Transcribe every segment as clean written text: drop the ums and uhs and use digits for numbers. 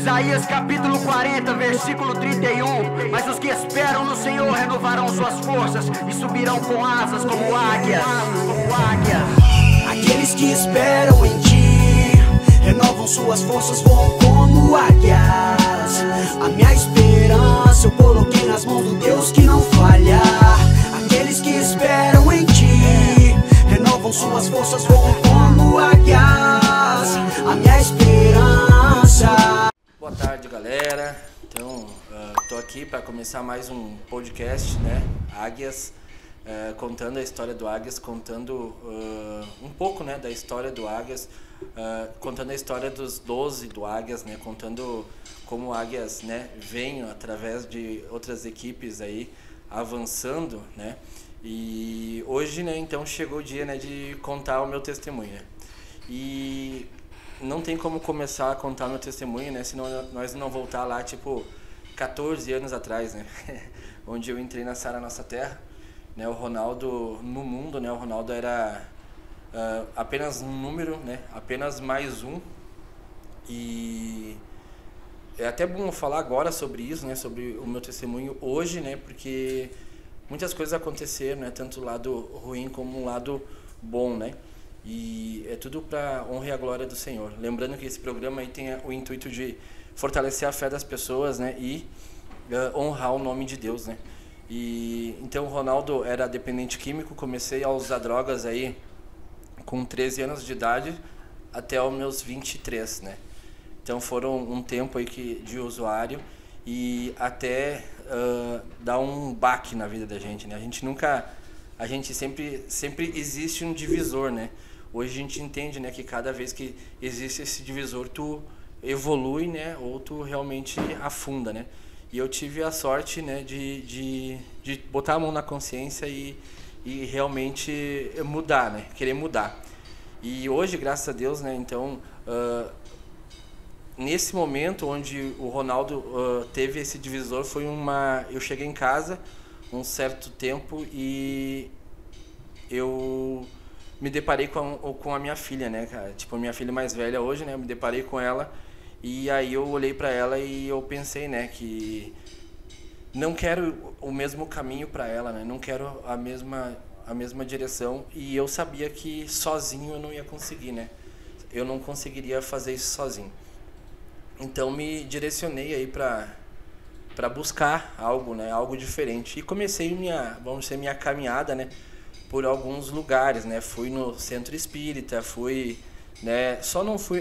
Isaías capítulo 40, versículo 31. Mas os que esperam no Senhor renovarão suas forças e subirão com asas como águias. Aqueles que esperam em ti renovam suas forças, voam como águias. A minha esperança eu coloquei nas mãos do Deus que não falha. Aqueles que esperam em ti renovam suas forças, voam como águias. A minha esperança. Boa tarde, galera. Então, tô aqui para começar mais um podcast, né? Águias, contando a história do Águias, contando um pouco, né, da história do Águias, contando a história dos 12 do Águias, né? Contando como o Águias, né, vem através de outras equipes aí avançando, né? E hoje, né, então chegou o dia, né, de contar o meu testemunho, né? E não tem como começar a contar meu testemunho, né, senão nós não voltar lá, tipo, 14 anos atrás, né, onde eu entrei na Sara Nossa Terra, né, o Ronaldo no mundo, né, o Ronaldo era apenas um número, né, apenas mais um, e é até bom falar agora sobre isso, né, sobre o meu testemunho hoje, né, porque muitas coisas aconteceram, né, tanto o lado ruim como o lado bom, né. E é tudo para honra e a glória do Senhor. Lembrando que esse programa aí tem o intuito de fortalecer a fé das pessoas, né, e honrar o nome de Deus, né. E então o Ronaldo era dependente químico, comecei a usar drogas aí com 13 anos de idade até os meus 23, né. Então foram um tempo aí de usuário e até dar um baque na vida da gente, né. A gente sempre existe um divisor, né. Hoje a gente entende, né, que cada vez que existe esse divisor, tu evolui, né, ou tu realmente afunda, né. E eu tive a sorte, né, de botar a mão na consciência e realmente mudar, né, querer mudar. E hoje, graças a Deus, né, então, nesse momento onde o Ronaldo teve esse divisor, eu cheguei em casa um certo tempo e eu me deparei com a minha filha, né, cara? Tipo, a minha filha mais velha hoje, né? Eu me deparei com ela e aí eu olhei pra ela e eu pensei, né, que não quero o mesmo caminho pra ela, né? Não quero a mesma direção e eu sabia que sozinho eu não ia conseguir, né? Eu não conseguiria fazer isso sozinho. Então me direcionei aí para buscar algo, né, algo diferente. E comecei minha caminhada, né, por alguns lugares, né. Fui no Centro Espírita, né,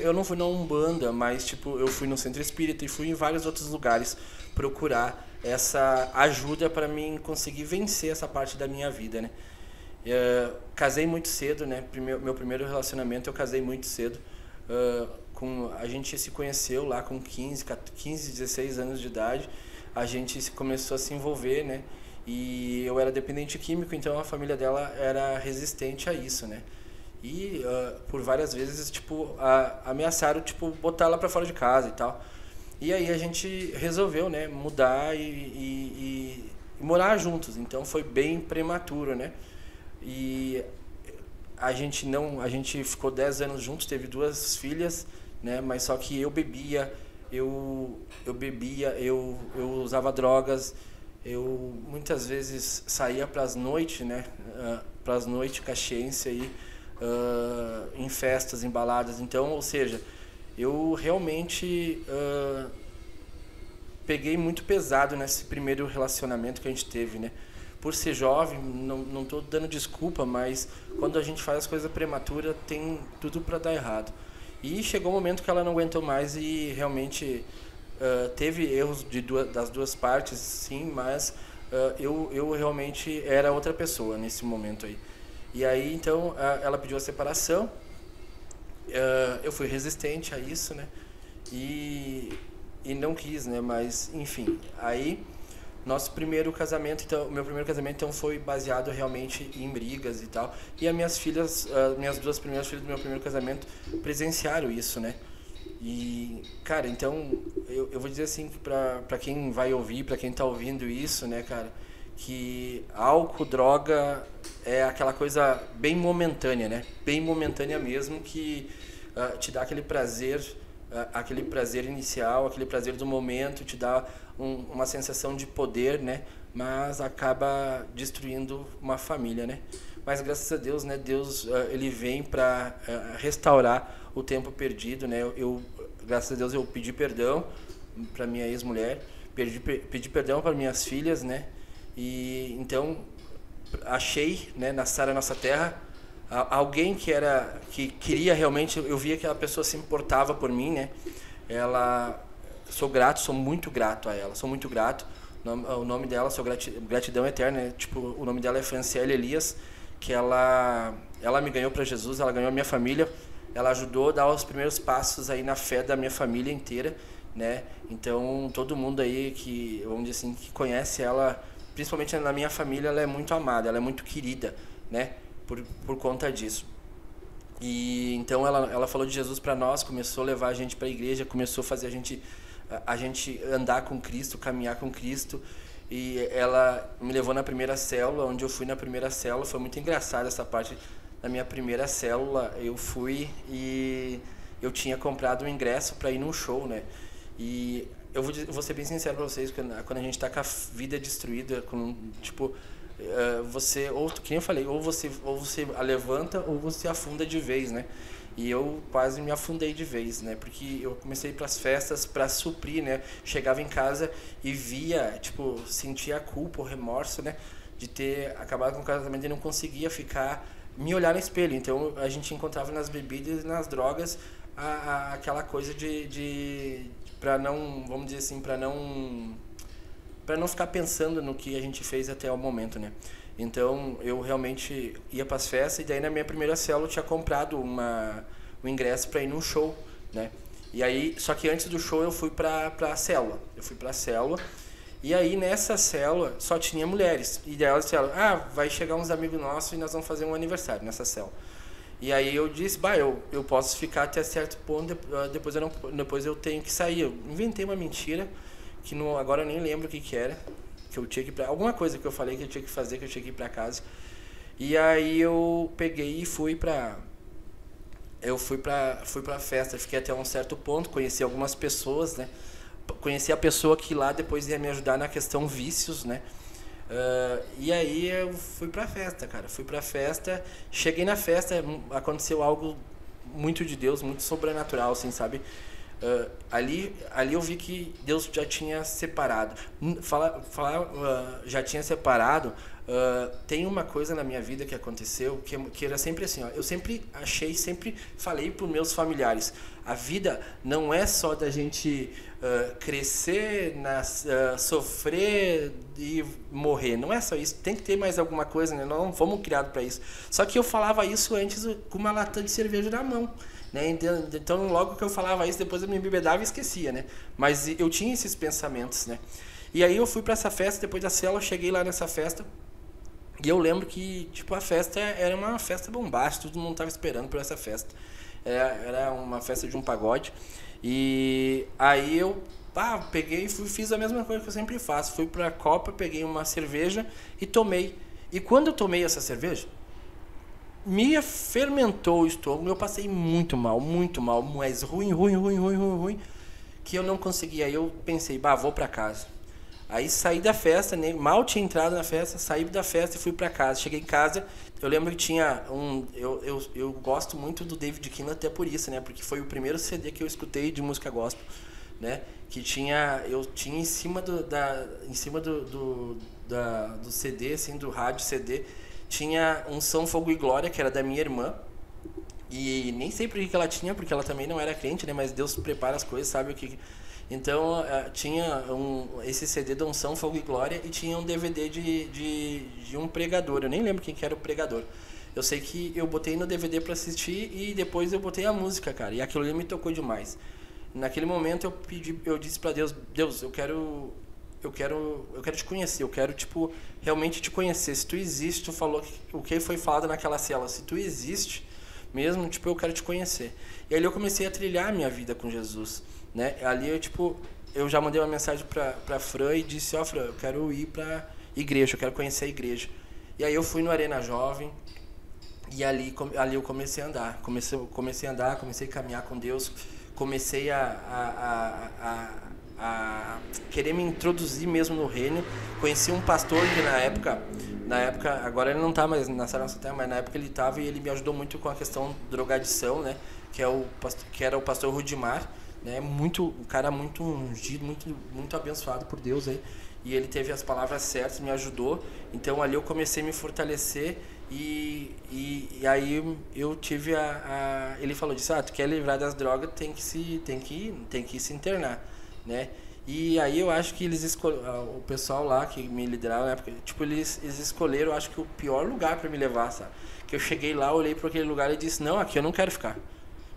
eu não fui na Umbanda, mas tipo, eu fui no Centro Espírita e fui em vários outros lugares procurar essa ajuda para mim conseguir vencer essa parte da minha vida, né. Casei muito cedo, né. Meu primeiro relacionamento eu casei muito cedo. A gente se conheceu lá com 15, 16 anos de idade. A gente começou a se envolver, né? E eu era dependente químico, então a família dela era resistente a isso, né? E por várias vezes, tipo, ameaçaram, tipo, botar ela para fora de casa e tal. E aí a gente resolveu, né, mudar e morar juntos. Então foi bem prematuro, né? E a gente ficou 10 anos juntos, teve 2 filhas, né? Mas só que eu bebia, eu usava drogas, eu muitas vezes saía para as noites, né? Para as noites caxiense aí, em festas, em baladas. Então, ou seja, eu realmente peguei muito pesado nesse primeiro relacionamento que a gente teve, né? Por ser jovem, não estou dando desculpa, mas quando a gente faz as coisas prematuras, tem tudo para dar errado. E chegou um momento que ela não aguentou mais e realmente teve erros das duas partes, sim, mas eu realmente era outra pessoa nesse momento aí. E aí, então, ela pediu a separação, eu fui resistente a isso, né? E não quis, né? Mas, enfim, aí nosso primeiro casamento, então, meu primeiro casamento então foi baseado realmente em brigas e tal. E as minhas filhas, minhas 2 primeiras filhas do meu primeiro casamento presenciaram isso, né? E, cara, então eu vou dizer assim para quem vai ouvir, para quem tá ouvindo isso, né, cara, que álcool, droga é aquela coisa bem momentânea, né? Bem momentânea mesmo, que te dá aquele prazer aquele prazer inicial, aquele prazer do momento, te dá uma sensação de poder, né? Mas acaba destruindo uma família, né? Mas graças a Deus, né? Deus, ele vem para restaurar o tempo perdido, né? Graças a Deus eu pedi perdão para minha ex-mulher, pedi perdão para minhas filhas, né? E então achei, né, na Sara Nossa Terra, alguém que queria realmente, eu via que a pessoa se importava por mim, né? Sou muito grato a ela, sou muito grato. O nome dela, gratidão eterna, né? Tipo, o nome dela é Franciele Elias, que ela me ganhou para Jesus, ela ganhou a minha família, ela ajudou a dar os primeiros passos aí na fé da minha família inteira, né? Então, todo mundo aí que, vamos dizer assim, que conhece ela, principalmente na minha família, ela é muito amada, ela é muito querida, né? Por conta disso. E então ela falou de Jesus para nós, começou a levar a gente para a igreja, começou a fazer a gente andar com Cristo, caminhar com Cristo. E ela me levou na primeira célula, onde eu fui na primeira célula. Foi muito engraçado essa parte da minha primeira célula. Eu fui e eu tinha comprado um ingresso para ir num show, né? E eu vou ser bem sincero para vocês, quando a gente está com a vida destruída, tipo, você, ou que nem eu falei, ou você a levanta ou você afunda de vez, né? E eu quase me afundei de vez, né? Porque eu comecei para as festas para suprir, né? Chegava em casa e via, tipo, sentia a culpa, o remorso, né? De ter acabado com o casamento e não conseguia me olhar no espelho. Então a gente encontrava nas bebidas e nas drogas aquela coisa para não, vamos dizer assim, para não ficar pensando no que a gente fez até o momento, né? Então, eu realmente ia para as festas e daí na minha primeira célula eu tinha comprado um ingresso para ir num show, né? E aí, só que antes do show eu fui para a célula. E aí nessa célula só tinha mulheres. E daí elas disseram, vai chegar uns amigos nossos e nós vamos fazer um aniversário nessa célula. E aí eu disse, eu posso ficar até certo ponto, depois eu tenho que sair. Eu inventei uma mentira, que agora eu nem lembro o que era. Que eu tinha que ir alguma coisa que eu falei que eu tinha que fazer, que eu tinha que ir para casa. E aí eu peguei e fui para festa, fiquei até um certo ponto, conheci algumas pessoas, né? Conheci a pessoa que lá depois ia me ajudar na questão vícios, né? E aí eu fui pra festa, cara. Cheguei na festa, aconteceu algo muito de Deus, muito sobrenatural, assim, sabe? Ali eu vi que Deus já tinha separado. Já tinha separado. Tem uma coisa na minha vida que aconteceu que era sempre assim, ó. Eu sempre falei para os meus familiares: a vida não é só da gente crescer, sofrer e morrer. Não é só isso. Tem que ter mais alguma coisa, né? Nós não fomos criados para isso. Só que eu falava isso antes com uma lata de cerveja na mão, né? Então logo que eu falava isso, depois eu me embebedava e esquecia, né? Mas eu tinha esses pensamentos, né? E aí eu fui para essa festa, depois da célula, cheguei lá nessa festa. E eu lembro que, tipo, a festa era uma festa bombástica, todo mundo estava esperando por essa festa. Era uma festa de um pagode. E aí eu peguei e fiz a mesma coisa que eu sempre faço. Fui pra Copa, peguei uma cerveja e tomei. E quando eu tomei essa cerveja, me fermentou o estômago. Eu passei muito mal, mas ruim, que eu não conseguia. Aí eu pensei, vou pra casa. Aí saí da festa, né? Mal tinha entrado na festa, saí da festa e fui para casa. Cheguei em casa, eu lembro que tinha eu gosto muito do David Keelan até por isso, né? Porque foi o primeiro CD que eu escutei de música gospel, né? Que eu tinha em cima do CD, assim, do rádio CD, tinha Unção, Fogo e Glória, que era da minha irmã. E nem sei por que ela tinha, porque ela também não era crente, né? Mas Deus prepara as coisas, sabe o que... Então, tinha esse CD da Unção, Fogo e Glória, e tinha um DVD de um pregador. Eu nem lembro quem que era o pregador. Eu sei que eu botei no DVD para assistir e depois eu botei a música, cara. E aquilo ali me tocou demais. Naquele momento eu disse para Deus, eu quero te conhecer, eu quero, tipo, realmente te conhecer. Se tu existe, tu falou o que foi falado naquela cela. Se tu existe mesmo, tipo, eu quero te conhecer. E aí eu comecei a trilhar a minha vida com Jesus, né? Ali eu já mandei uma mensagem pra Fran e disse: Fran, eu quero ir pra igreja, eu quero conhecer a igreja. E aí eu fui no Arena Jovem e ali eu comecei a andar, comecei a caminhar com Deus, comecei a querer me introduzir mesmo no reino. Conheci um pastor que na época, agora ele não está mais na Sara Nossa Terra, mas na época ele estava, e ele me ajudou muito com a questão de drogadição, né? Que era o pastor Rudimar, né? Um cara muito ungido, muito abençoado por Deus aí. E ele teve as palavras certas, me ajudou. Então ali eu comecei a me fortalecer, e aí eu tive ele falou disso: tu quer livrar das drogas, tem que se internar, né? E aí eu acho que o pessoal lá que me liderava na época, tipo, eles escolheram, acho que o pior lugar para me levar, sabe? Que eu cheguei lá, olhei para aquele lugar e disse: não, aqui eu não quero ficar.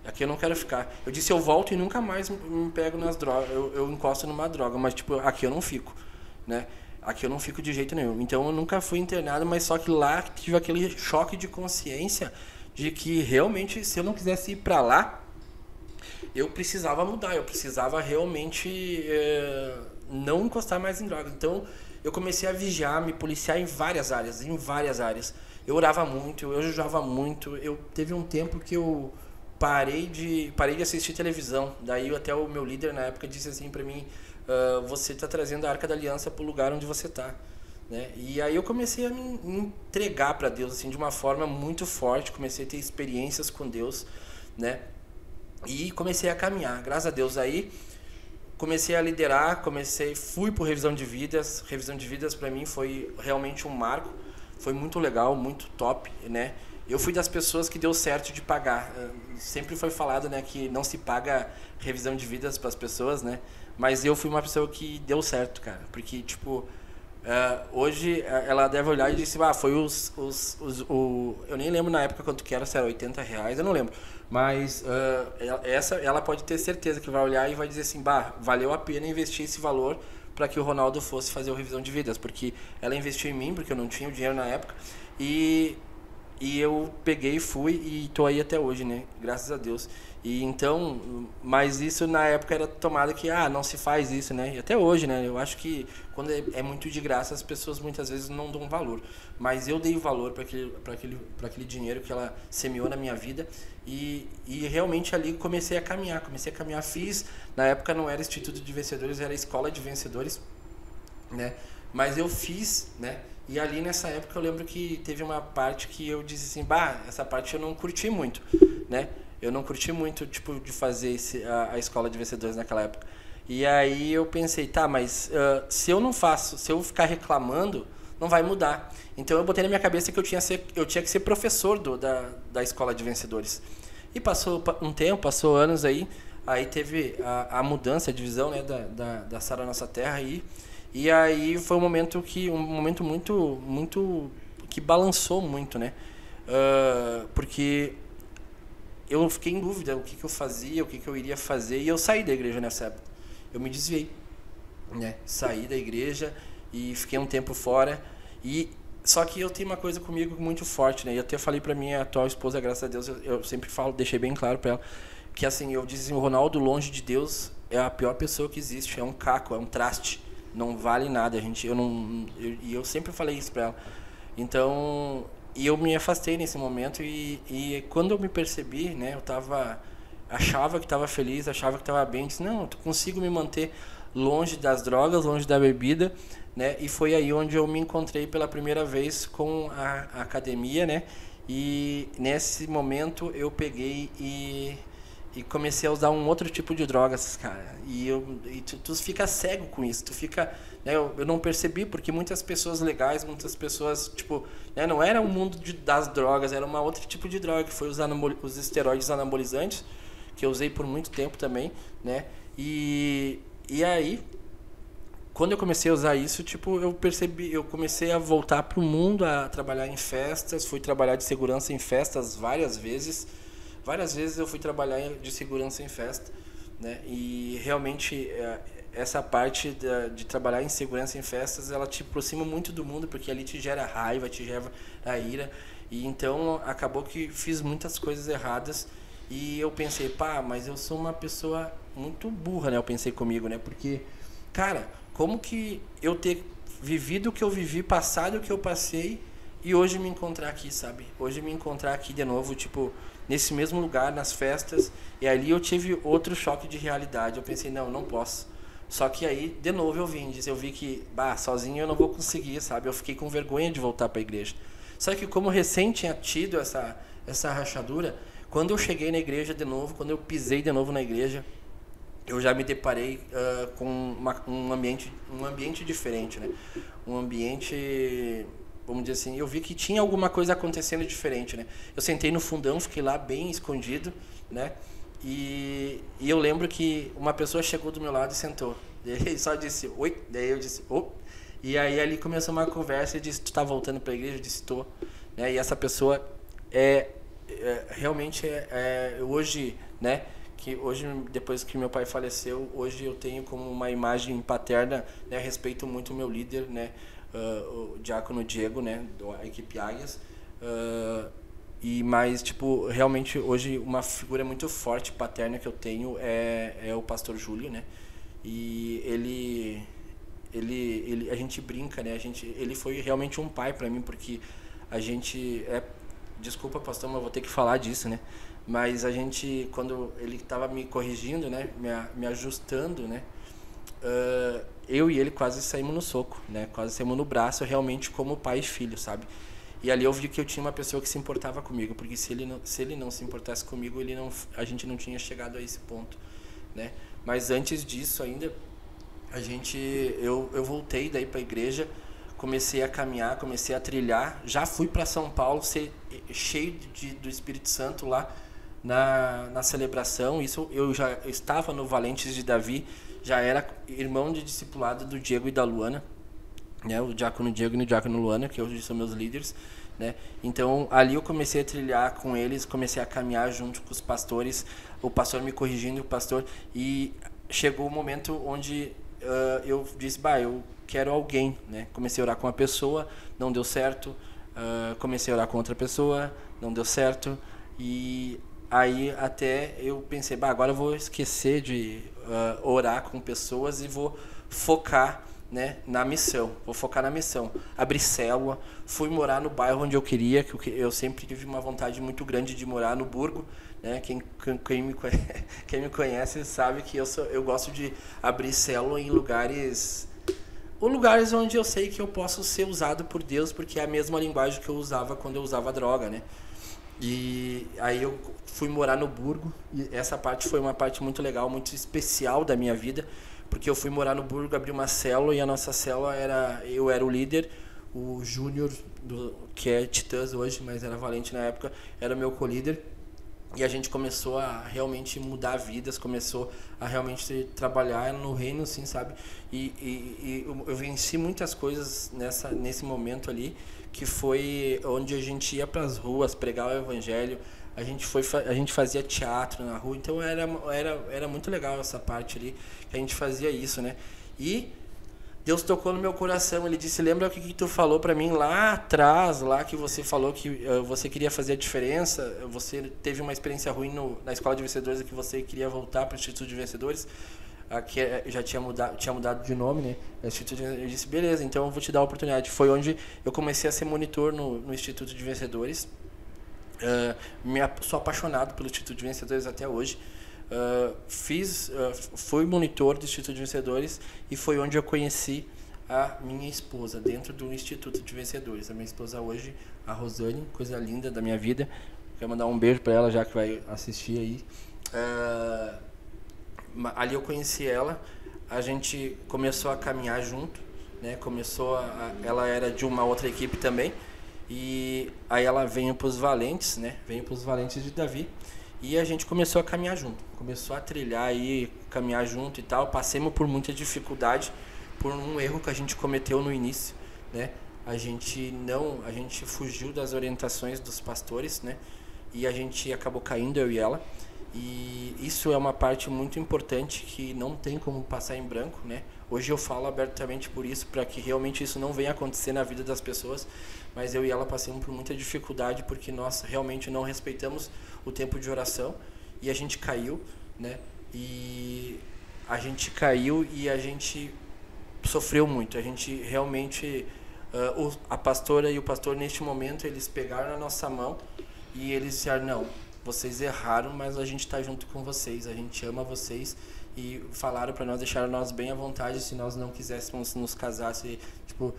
Aqui eu não quero ficar. Eu disse: eu volto e nunca mais me pego nas drogas, eu encosto numa droga, mas tipo, aqui eu não fico, né? Aqui eu não fico de jeito nenhum. Então eu nunca fui internado, mas só que lá tive aquele choque de consciência de que realmente, se eu não quisesse ir para lá, eu precisava mudar, eu precisava realmente não encostar mais em drogas. Então eu comecei a vigiar, me policiar em várias áreas. Eu orava muito, eu jejuava muito. Teve um tempo que eu parei de assistir televisão. Daí até o meu líder na época disse assim para mim: você está trazendo a Arca da Aliança para o lugar onde você está, né? E aí eu comecei a me entregar para Deus assim, de uma forma muito forte. Comecei a ter experiências com Deus, né? E comecei a caminhar, graças a Deus. Aí comecei a liderar, fui por revisão de vidas. Revisão de vidas para mim foi realmente um marco, foi muito legal, muito top, né? Eu fui das pessoas que deu certo de pagar. Sempre foi falado, né, que não se paga revisão de vidas para as pessoas, né? Mas eu fui uma pessoa que deu certo, cara, porque tipo, hoje ela deve olhar e disse: foi eu nem lembro na época quanto que era, se era R$80, eu não lembro. Mas ela pode ter certeza que vai olhar e vai dizer assim: valeu a pena investir esse valor para que o Ronaldo fosse fazer o revisão de vidas, porque ela investiu em mim, porque eu não tinha o dinheiro na época, e eu peguei, fui e tô aí até hoje, né? Graças a Deus. E então, mas isso na época era tomada que não se faz isso, né? E até hoje, né? Eu acho que quando é muito de graça, as pessoas muitas vezes não dão valor. Mas eu dei valor para aquele dinheiro que ela semeou na minha vida, e realmente ali comecei a caminhar. Fiz, na época não era Instituto de Vencedores, era Escola de Vencedores, né? Mas eu fiz, né? E ali nessa época eu lembro que teve uma parte que eu disse assim: essa parte eu não curti muito, né? Eu não curti muito, tipo, de fazer a Escola de Vencedores naquela época. E aí eu pensei: mas se eu não faço, se eu ficar reclamando, não vai mudar. Então eu botei na minha cabeça que eu tinha que ser professor da Escola de Vencedores. E passou um tempo, passou anos aí teve a mudança, a divisão, né, da Sara Nossa Terra aí. E aí foi um momento muito que balançou muito, né? Porque eu fiquei em dúvida o que eu fazia, o que eu iria fazer, e eu saí da igreja nessa época. Eu me desviei, né? Saí da igreja e fiquei um tempo fora. Só que eu tenho uma coisa comigo muito forte, né? E eu até falei pra minha atual esposa, graças a Deus, eu sempre falo, deixei bem claro pra ela, que assim, eu disse assim: o Ronaldo longe de Deus é a pior pessoa que existe, é um caco, é um traste. Não vale nada, e eu sempre falei isso pra ela. Então, eu me afastei nesse momento, e quando eu me percebi, né, achava que estava feliz, achava que estava bem, disse: não, eu consigo me manter longe das drogas, longe da bebida, né? E foi aí onde eu me encontrei pela primeira vez com a academia, né? E nesse momento eu peguei e comecei a usar um outro tipo de drogas, cara. E tu fica cego com isso, tu fica, né? Eu não percebi, porque muitas pessoas legais, muitas pessoas, tipo, né, não era o mundo das drogas, era uma outro tipo de droga, que foi os esteroides anabolizantes, que eu usei por muito tempo também, né? E aí, quando eu comecei a usar isso, tipo, eu comecei a voltar pro mundo, a trabalhar em festas, fui trabalhar de segurança em festas várias vezes. Várias vezes eu fui trabalhar de segurança em festa, né? E realmente essa parte de trabalhar em segurança em festas, ela te aproxima muito do mundo, porque ali te gera raiva, te gera a ira. E então acabou que fiz muitas coisas erradas, e eu pensei: mas eu sou uma pessoa muito burra, né? Eu pensei comigo, né? Porque, cara, como que eu ter vivido o que eu vivi, passado o que eu passei, E hoje me encontrar aqui, sabe? Hoje me encontrar aqui de novo, tipo, nesse mesmo lugar, nas festas. E ali eu tive outro choque de realidade. Eu pensei, não posso. Só que aí, de novo, eu vi que, sozinho eu não vou conseguir, sabe? Eu fiquei com vergonha de voltar para a igreja. Só que como recém tinha tido essa rachadura, quando eu cheguei na igreja de novo, quando eu pisei de novo na igreja, eu já me deparei com um ambiente diferente, né? Um ambiente, vamos dizer assim, eu vi que tinha alguma coisa acontecendo diferente, né? Eu sentei no fundão, fiquei lá bem escondido, né? E eu lembro que uma pessoa chegou do meu lado e sentou. Ele só disse, oi. Daí eu disse, oh. E aí ali começou uma conversa e disse, tu tá voltando para a igreja? Eu disse, tô. Né? E essa pessoa realmente hoje, né? Que hoje, depois que meu pai faleceu, hoje eu tenho como uma imagem paterna, né? Respeito muito o meu líder, né? O diácono Diego, né? Da equipe Águias. Mas, tipo, realmente hoje uma figura muito forte paterna que eu tenho é o pastor Júlio, né? E a gente brinca, né? Ele foi realmente um pai para mim, porque a gente desculpa, pastor, mas eu vou ter que falar disso, né? Mas a gente, quando ele estava me corrigindo, né? Me ajustando, né? Eu e ele quase saímos no soco, né? Quase saímos no braço, realmente como pai e filho, sabe? E ali eu vi que eu tinha uma pessoa que se importava comigo, porque se ele não se importasse comigo, a gente não tinha chegado a esse ponto, né? Mas antes disso ainda, eu voltei daí para a igreja, comecei a caminhar, comecei a trilhar, já fui para São Paulo, cheio do Espírito Santo lá na celebração. Isso eu já estava no Valentes de Davi, já era irmão de discipulado do Diego e da Luana, né, o diácono Diego e o diácono Luana, que hoje são meus líderes, né? Então ali eu comecei a trilhar com eles, comecei a caminhar junto com os pastores, o pastor me corrigindo, o pastor, e chegou o momento onde eu disse, eu quero alguém, né? Comecei a orar com uma pessoa, não deu certo, comecei a orar com outra pessoa, não deu certo, e aí até eu pensei, agora eu vou esquecer de orar com pessoas e vou focar, né, na missão. Vou focar na missão. Abri célula, fui morar no bairro onde eu queria, que eu sempre tive uma vontade muito grande de morar no Burgo, né? Quem me conhece sabe que eu gosto de abrir célula em lugares onde eu sei que eu posso ser usado por Deus, porque é a mesma linguagem que eu usava quando eu usava droga, né? E aí eu fui morar no Burgo, e essa parte foi uma parte muito legal, muito especial da minha vida, porque eu fui morar no Burgo, abri uma célula, e a nossa célula eu era o líder, o Júnior, que é Titãs hoje, mas era Valente na época, era o meu co-líder, e a gente começou a realmente mudar vidas, começou a realmente trabalhar no reino, assim, sabe? E eu venci muitas coisas nesse momento ali, que foi onde a gente ia para as ruas pregar o evangelho, a gente fazia teatro na rua, então era muito legal essa parte ali, que a gente fazia isso, né? E Deus tocou no meu coração, ele disse, lembra o que tu falou para mim lá atrás, lá que você falou que você queria fazer a diferença, você teve uma experiência ruim na Escola de Vencedores, que você queria voltar para o Instituto de Vencedores, que já tinha mudado de nome, né? Eu disse, beleza, então eu vou te dar a oportunidade. Foi onde eu comecei a ser monitor no Instituto de Vencedores. Sou apaixonado pelo Instituto de Vencedores até hoje. Fui monitor do Instituto de Vencedores e foi onde eu conheci a minha esposa, dentro do Instituto de Vencedores. A minha esposa hoje, a Rosane, coisa linda da minha vida. Quero mandar um beijo para ela, já que vai assistir aí. Ali eu conheci ela, a gente começou a caminhar junto, né? Ela era de uma outra equipe também, e aí ela veio para os Valentes, né? Veio para os Valentes de Davi, e a gente começou a caminhar junto, começou a trilhar aí, caminhar junto e tal. Passemos por muita dificuldade, por um erro que a gente cometeu no início, né? A gente fugiu das orientações dos pastores, né? E a gente acabou caindo, eu e ela. E isso é uma parte muito importante que não tem como passar em branco, né? Hoje eu falo abertamente por isso, para que realmente isso não venha acontecer na vida das pessoas, mas eu e ela passamos por muita dificuldade porque nós realmente não respeitamos o tempo de oração e a gente caiu, né? E a gente caiu e a gente sofreu muito, a gente realmente a pastora e o pastor, neste momento, eles pegaram a nossa mão e eles disseram, não, vocês erraram, mas a gente está junto com vocês, a gente ama vocês, e falaram para nós, deixaram nós bem à vontade se nós não quiséssemos nos casar. Tipo,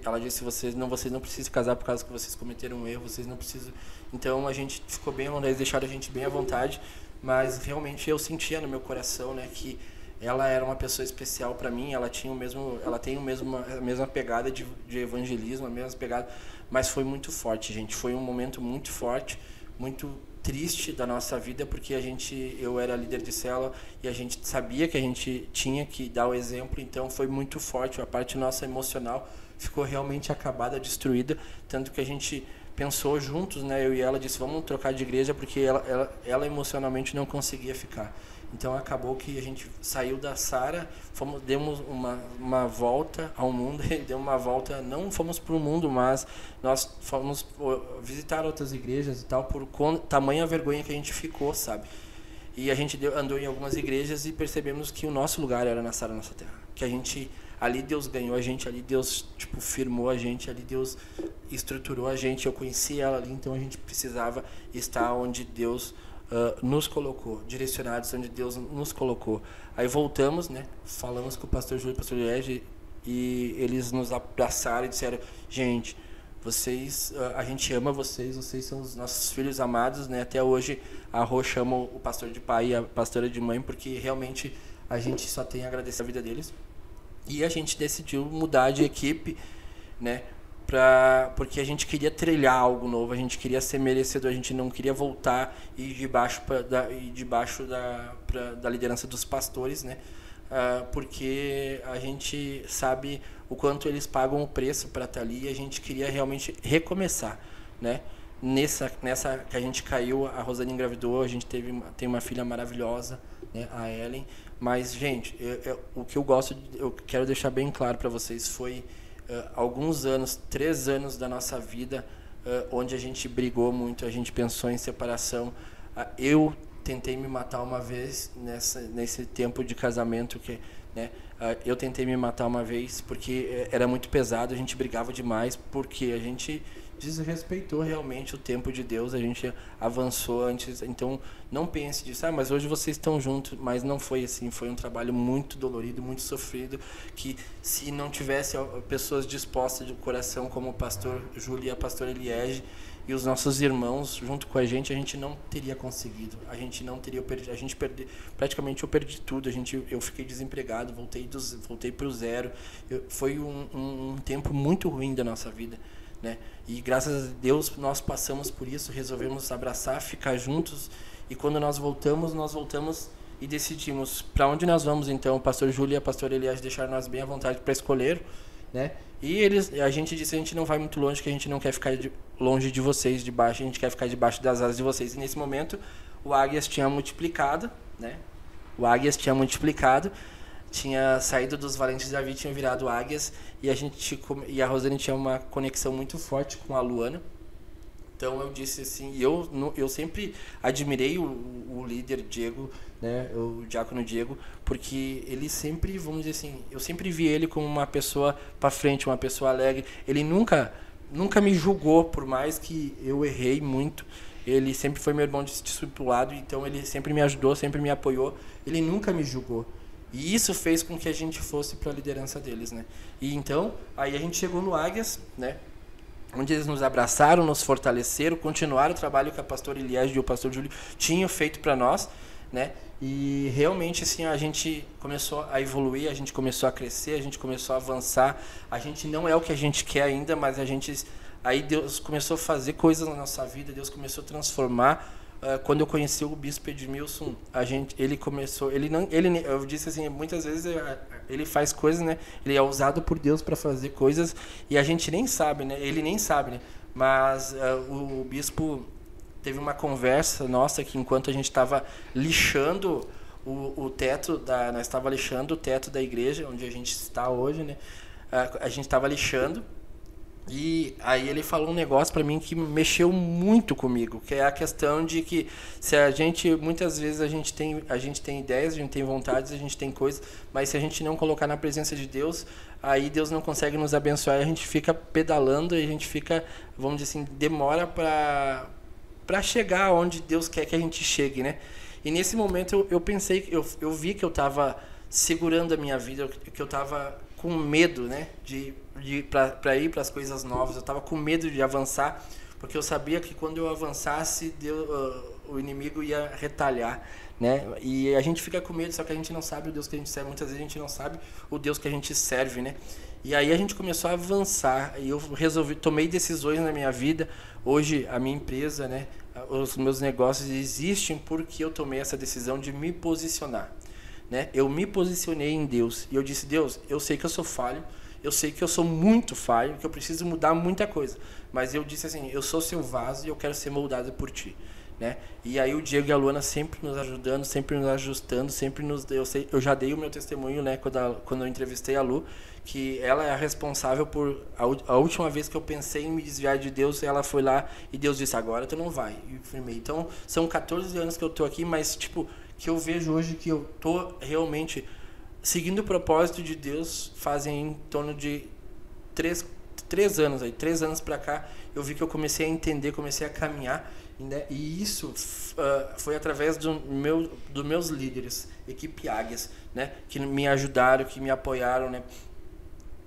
ela disse, vocês não precisam casar por causa que vocês cometeram um erro, vocês não precisam. Então a gente ficou bem à vontade, eles deixaram a gente bem à vontade, mas realmente eu sentia no meu coração, né, que ela era uma pessoa especial para mim. Ela tem a mesma pegada de evangelismo, a mesma pegada, mas foi muito forte, gente. Foi um momento muito forte, muito triste da nossa vida, porque eu era líder de célula e a gente sabia que a gente tinha que dar o exemplo, então foi muito forte. A parte nossa emocional ficou realmente acabada, destruída, tanto que a gente pensou juntos, né, eu e ela, disse, vamos trocar de igreja, porque ela emocionalmente não conseguia ficar. Então acabou que a gente saiu da Sara, demos uma volta ao mundo, demos uma volta, não fomos para o mundo, mas nós fomos visitar outras igrejas e tal, por tamanha vergonha que a gente ficou, sabe? E a gente andou em algumas igrejas e percebemos que o nosso lugar era na Sara Nossa Terra, que a gente, ali Deus ganhou a gente, ali Deus firmou a gente, ali Deus estruturou a gente. Eu conheci ela ali, então a gente precisava estar onde Deus nos colocou, direcionados onde Deus nos colocou. Aí voltamos, né? Falamos com o pastor Júlio e o pastor Liege, e eles nos abraçaram e disseram, gente, a gente ama vocês são os nossos filhos amados, né? Até hoje a Rô chama o pastor de pai e a pastora de mãe, porque realmente a gente só tem a agradecer a vida deles. E a gente decidiu mudar de equipe, né? Porque a gente queria trilhar algo novo, a gente queria ser merecedor, a gente não queria voltar e debaixo da liderança dos pastores, né? Porque a gente sabe o quanto eles pagam o preço para estar ali, e a gente queria realmente recomeçar, né? Nessa que a gente caiu, a Rosane engravidou, a gente tem uma filha maravilhosa, né? A Ellen. Mas, gente, o que eu quero deixar bem claro para vocês foi alguns anos, 3 anos da nossa vida, onde a gente brigou muito, a gente pensou em separação. Eu tentei me matar uma vez nesse tempo de casamento, né? Eu tentei me matar uma vez porque era muito pesado, a gente brigava demais, porque a gente desrespeitou realmente o tempo de Deus, a gente avançou antes. Então não pense disso, mas hoje vocês estão juntos, mas não foi assim. Foi um trabalho muito dolorido, muito sofrido, que se não tivesse pessoas dispostas de coração como o pastor Júlio e a pastora Liege e os nossos irmãos junto com a gente não teria conseguido. A gente não teria perdido, praticamente eu perdi tudo. Eu fiquei desempregado, voltei para o zero. Foi um tempo muito ruim da nossa vida, né? E graças a Deus nós passamos por isso, resolvemos abraçar, ficar juntos, e quando nós voltamos e decidimos para onde nós vamos. Então o pastor Júlio e a pastora Elias deixaram nós bem à vontade para escolher, né? E a gente disse, a gente não vai muito longe, que a gente não quer ficar longe de vocês, a gente quer ficar debaixo das asas de vocês. E nesse momento o Águias tinha multiplicado, né? Tinha saído dos Valentes de Davi, tinha virado Águias, e a Rosane tinha uma conexão muito forte com a Luana. Então eu disse assim, eu sempre admirei o líder Diego, né, o diácono Diego, porque ele sempre, vamos dizer assim, eu sempre vi ele como uma pessoa para frente, uma pessoa alegre. Ele nunca me julgou, por mais que eu errei muito. Ele sempre foi meu irmão discipulado, então ele sempre me ajudou, sempre me apoiou. Ele nunca me julgou. E isso fez com que a gente fosse para a liderança deles, né? E então, aí a gente chegou no Águias, né? Onde eles nos abraçaram, nos fortaleceram, continuaram o trabalho que a pastora Elias e o pastor Júlio tinham feito para nós, né? E realmente, assim, a gente começou a evoluir, a gente começou a crescer, a gente começou a avançar. A gente não é o que a gente quer ainda, mas aí Deus começou a fazer coisas na nossa vida, Deus começou a transformar. Quando eu conheci o bispo Edmilson, eu disse assim, muitas vezes ele faz coisas, né? Ele é usado por Deus para fazer coisas e a gente nem sabe, né? Ele nem sabe, né? Mas o bispo teve uma conversa nossa que, enquanto a gente estava lixando o teto nós estava lixando o teto da igreja onde a gente está hoje, né? A gente estava lixando E aí ele falou um negócio para mim que mexeu muito comigo, que é a questão de que se a gente, muitas vezes a gente tem ideias, a gente tem vontades, a gente tem coisas, mas se a gente não colocar na presença de Deus, aí Deus não consegue nos abençoar, e a gente fica pedalando e a gente fica, vamos dizer assim, demora para chegar onde Deus quer que a gente chegue, né? E nesse momento eu pensei, eu vi que eu estava segurando a minha vida, que eu estava com medo, né, para ir para as coisas novas. Eu estava com medo de avançar, porque eu sabia que quando eu avançasse, o inimigo ia retalhar, né? E a gente fica com medo, só que a gente não sabe o Deus que a gente serve. Muitas vezes a gente não sabe o Deus que a gente serve, né? E aí a gente começou a avançar e eu tomei decisões na minha vida. Hoje a minha empresa, né, os meus negócios existem porque eu tomei essa decisão de me posicionar. Né? Eu me posicionei em Deus e eu disse: Deus, eu sei que eu sou falho, eu sei que eu sou muito falho, que eu preciso mudar muita coisa, mas eu disse assim: eu sou seu vaso e eu quero ser moldado por ti, né? E aí o Diego e a Luana sempre nos ajudando, sempre nos ajustando, sempre nos... Eu já dei o meu testemunho, né, quando eu entrevistei a Lu, que ela é a responsável por... A última vez que eu pensei em me desviar de Deus, ela foi lá e Deus disse: agora tu não vai. E firmei. Então, são 14 anos que eu tô aqui, mas, tipo, que eu vejo hoje que eu tô realmente seguindo o propósito de Deus fazem em torno de 3 anos aí. 3 anos pra cá, eu vi que eu comecei a entender, comecei a caminhar, né? E isso foi através dos meus líderes, equipe Águias, né? Que me ajudaram, que me apoiaram, né?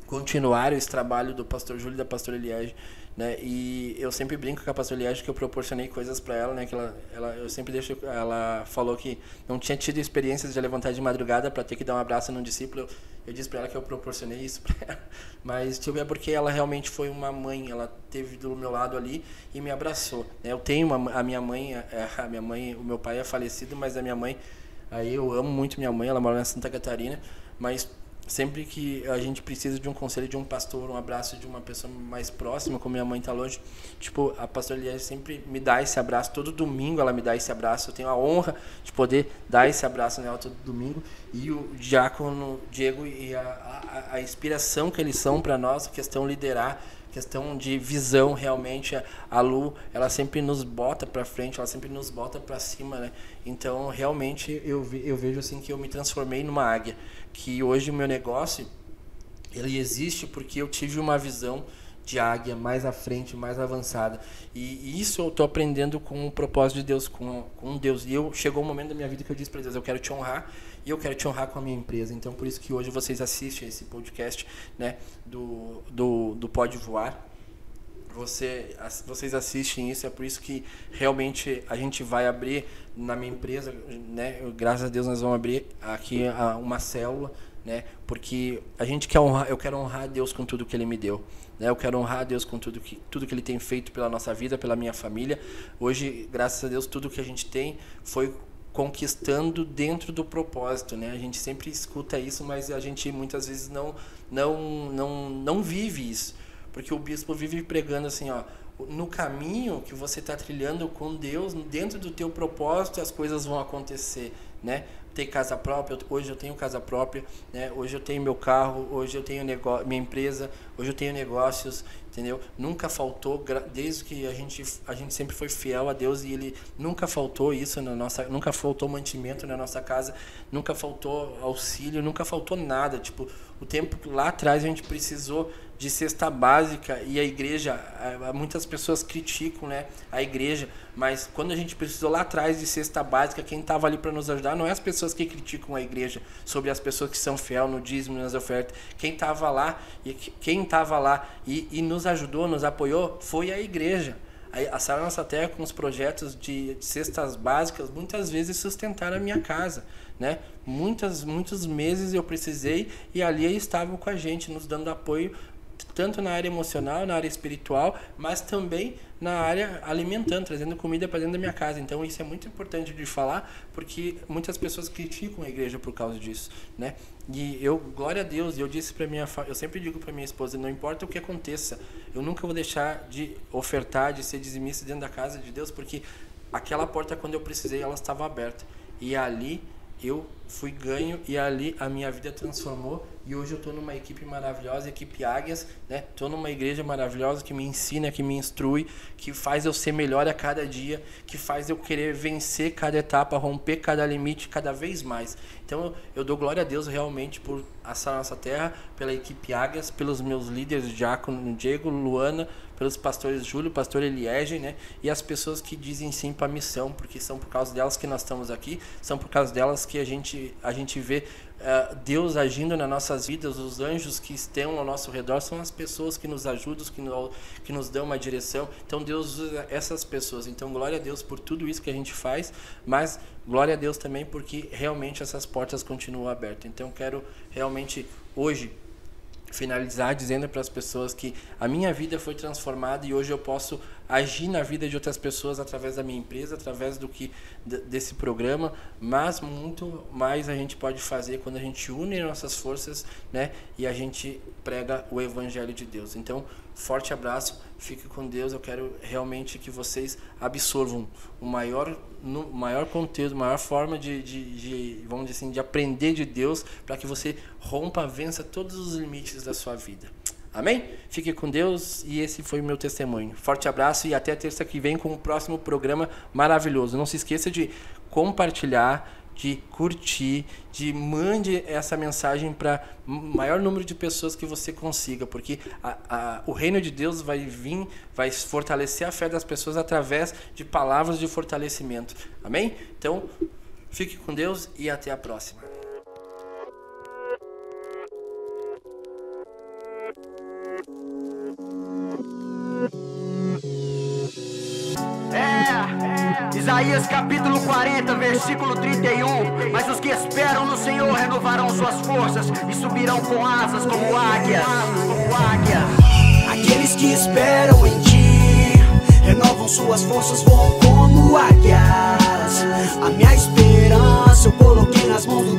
Continuaram esse trabalho do pastor Júlio e da pastora Eliege, né? E eu sempre brinco com a pastora Eliege que eu proporcionei coisas para ela, né? Que eu sempre deixo... Ela falou que não tinha tido experiências de levantar de madrugada para ter que dar um abraço num discípulo. Eu disse para ela que eu proporcionei isso para ela. Mas tipo, é porque ela realmente foi uma mãe. Ela esteve do meu lado ali e me abraçou, né? Eu tenho a minha mãe, o meu pai é falecido, mas a minha mãe, aí eu amo muito minha mãe. Ela mora na Santa Catarina, mas sempre que a gente precisa de um conselho de um pastor, um abraço de uma pessoa mais próxima, como minha mãe tá longe, tipo, a pastora Eliege sempre me dá esse abraço. Todo domingo ela me dá esse abraço. Eu tenho a honra de poder dar esse abraço nela todo domingo. E o diácono Diego e a inspiração que eles são para nós, questão liderar, questão de visão, realmente a Lu, ela sempre nos bota para frente, ela sempre nos bota para cima, né? Então, realmente eu vejo assim que eu me transformei numa águia, que hoje o meu negócio ele existe porque eu tive uma visão de águia mais à frente, mais avançada. E isso eu estou aprendendo com o propósito de Deus, com Deus. E chegou um momento da minha vida que eu disse para Deus: eu quero te honrar, e eu quero te honrar com a minha empresa. Então, por isso que hoje vocês assistem esse podcast, né, do Pode Voar. Vocês assistem isso, é por isso que realmente a gente vai abrir na minha empresa, né? Graças a Deus nós vamos abrir aqui uma célula, né? Porque a gente quer honrar, eu quero honrar Deus com tudo que Ele me deu, né? Eu quero honrar Deus com tudo que Ele tem feito pela nossa vida, pela minha família. Hoje, graças a Deus, tudo que a gente tem foi conquistando dentro do propósito, né? A gente sempre escuta isso, mas a gente muitas vezes não vive isso. Porque o bispo vive pregando assim, ó, no caminho que você está trilhando com Deus, dentro do teu propósito, as coisas vão acontecer, né? Ter casa própria, hoje eu tenho casa própria, né? Hoje eu tenho meu carro, hoje eu tenho minha empresa, hoje eu tenho negócios, entendeu? Nunca faltou, desde que a gente sempre foi fiel a Deus, e Ele nunca faltou isso nunca faltou mantimento na nossa casa, nunca faltou auxílio, nunca faltou nada. Tipo, o tempo lá atrás a gente precisou de cesta básica, e a igreja, muitas pessoas criticam, né, a igreja, mas quando a gente precisou lá atrás de cesta básica, quem estava ali para nos ajudar não é as pessoas que criticam a igreja sobre as pessoas que são fiel no dízimo, nas ofertas. Quem estava lá e nos ajudou, nos apoiou, foi a igreja. A Sara Nossa Terra, com os projetos de cestas básicas, muitas vezes sustentaram a minha casa, né? Muitos meses eu precisei, e ali eles estavam com a gente, nos dando apoio, tanto na área emocional, na área espiritual, mas também na área alimentando, trazendo comida para dentro da minha casa. Então isso é muito importante de falar, porque muitas pessoas criticam a igreja por causa disso, né? E glória a Deus, eu sempre digo para minha esposa: não importa o que aconteça, eu nunca vou deixar de ofertar, de ser dizimista dentro da casa de Deus, porque aquela porta, quando eu precisei, ela estava aberta, e ali eu fui ganho, e ali a minha vida transformou, E hoje eu estou numa equipe maravilhosa, equipe Águias, né? Estou numa igreja maravilhosa que me ensina, que me instrui, que faz eu ser melhor a cada dia, que faz eu querer vencer cada etapa, romper cada limite cada vez mais. Então eu dou glória a Deus realmente por essa nossa terra, pela equipe Águias, pelos meus líderes, Diácono Diego, Luana, pelos pastores Júlio, pastor Eliege, né? E as pessoas que dizem sim para a missão, porque são por causa delas que nós estamos aqui, são por causa delas que a gente vê Deus agindo nas nossas vidas. Os anjos que estão ao nosso redor são as pessoas que nos ajudam, que nos dão uma direção. Então Deus usa essas pessoas. Então glória a Deus por tudo isso que a gente faz, mas glória a Deus também porque realmente essas portas continuam abertas. Então quero realmente hoje finalizar dizendo para as pessoas que a minha vida foi transformada e hoje eu posso agir na vida de outras pessoas através da minha empresa, através desse programa, mas muito mais a gente pode fazer quando a gente une nossas forças, né, e a gente prega o Evangelho de Deus. Então, forte abraço, fique com Deus. Eu quero realmente que vocês absorvam o maior conteúdo, maior forma vamos dizer assim, de aprender de Deus, para que você rompa, vença todos os limites da sua vida. Amém? Fique com Deus e esse foi o meu testemunho. Forte abraço e até terça que vem com o próximo programa maravilhoso. Não se esqueça de compartilhar, de curtir, de mande essa mensagem para o maior número de pessoas que você consiga, porque o reino de Deus vai vir, vai fortalecer a fé das pessoas através de palavras de fortalecimento. Amém? Então, fique com Deus e até a próxima. Isaías capítulo 40, versículo 31. Mas os que esperam no Senhor renovarão suas forças e subirão com asas como águias. Aqueles que esperam em ti renovam suas forças, voam como águias. A minha esperança eu coloquei nas mãos do